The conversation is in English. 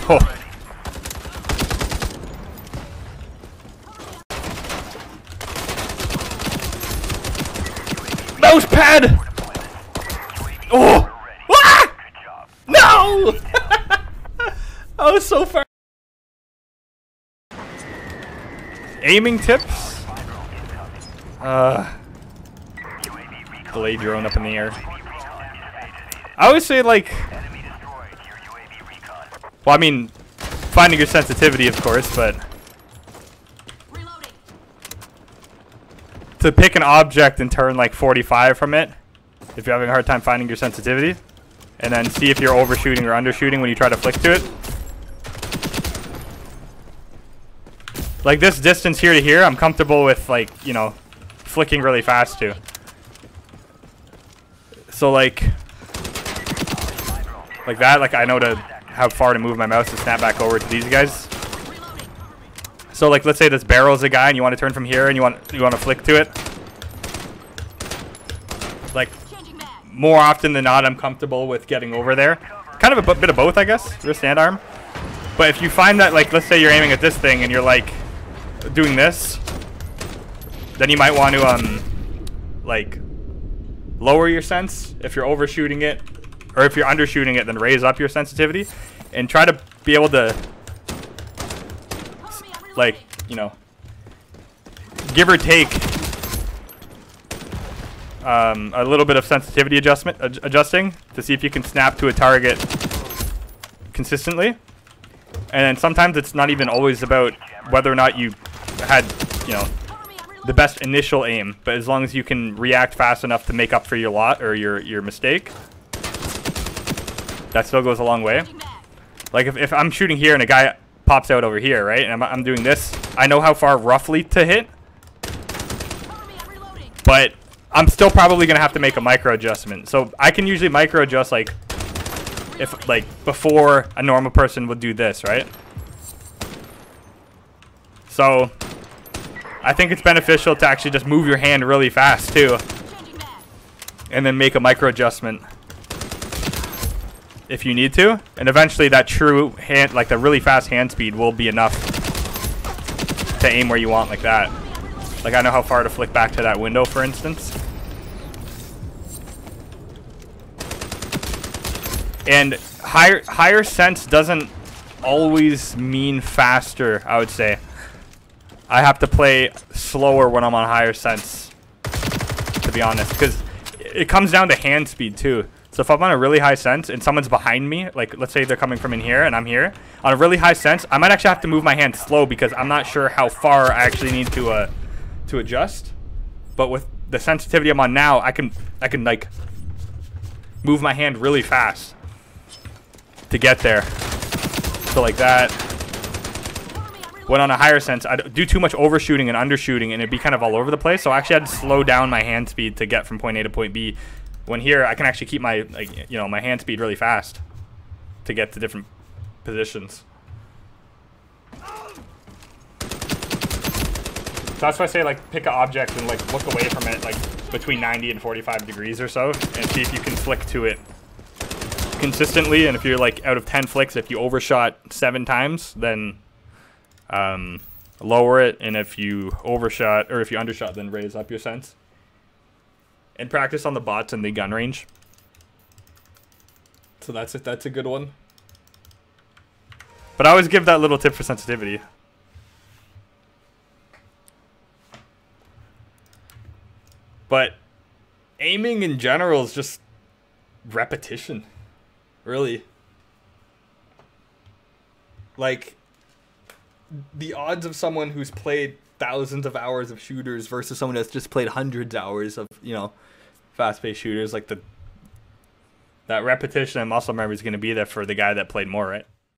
Oh. Mouse pad! Oh! Ah! No! I was so far. Aiming tips? Delayed drone up in the air. I always say, like, well, I mean, finding your sensitivity, of course, but to pick an object and turn like 45 from it, if you're having a hard time finding your sensitivity, and then see if you're overshooting or undershooting when you try to flick to it. Like this distance here to here, I'm comfortable with, like, you know, flicking really fast too. So like that, like I know how far to move my mouse to snap back over to these guys. So like let's say this barrel's a guy and you want to turn from here and you want to flick to it. Like more often than not, I'm comfortable with getting over there. Kind of a bit of both, I guess, wrist and arm. But if you find that, like, let's say you're aiming at this thing and you're like doing this, then you might want to like lower your sense if you're overshooting it, or if you're undershooting it, then raise up your sensitivity and try to be able to, like, you know, give or take a little bit of sensitivity adjusting to see if you can snap to a target consistently. And then sometimes it's not even always about whether or not you had, you know, the best initial aim, but as long as you can react fast enough to make up for your lot or your mistake, that still goes a long way. Like if I'm shooting here and a guy pops out over here, right, and I'm doing this, I know how far roughly to hit, but I'm still probably gonna have to make a micro adjustment. So I can usually micro adjust, like if, like, before a normal person would do this, right? So I think it's beneficial to actually just move your hand really fast too, and then make a micro adjustment if you need to, and eventually that true hand, like the really fast hand speed, will be enough to aim where you want, like that. Like I know how far to flick back to that window, for instance. And higher sense doesn't always mean faster, I would say. I have to play slower when I'm on higher sense, to be honest, because it comes down to hand speed too. So if I'm on a really high sense and someone's behind me, like let's say they're coming from in here and I'm here, on a really high sense, I might actually have to move my hand slow because I'm not sure how far I actually need to adjust. But with the sensitivity I'm on now, I can like move my hand really fast to get there. So like that. When on a higher sense, I do too much overshooting and undershooting, and it'd be kind of all over the place. So I actually had to slow down my hand speed to get from point A to point B. When here, I can actually keep my, like, you know, my hand speed really fast to get to different positions. So that's why I say, like, pick an object and, like, look away from it, like, between 90 and 45 degrees or so, and see if you can flick to it consistently. And if you're, like, out of 10 flicks, if you overshot 7 times, then lower it, and if you overshot, or if you undershot, then raise up your sense. And practice on the bots in the gun range. So that's it. That's a good one. But I always give that little tip for sensitivity. But aiming in general is just repetition, really. Like, the odds of someone who's played thousands of hours of shooters versus someone that's just played hundreds of hours of, you know, fast-paced shooters, like that repetition and muscle memory is going to be there for the guy that played more, right?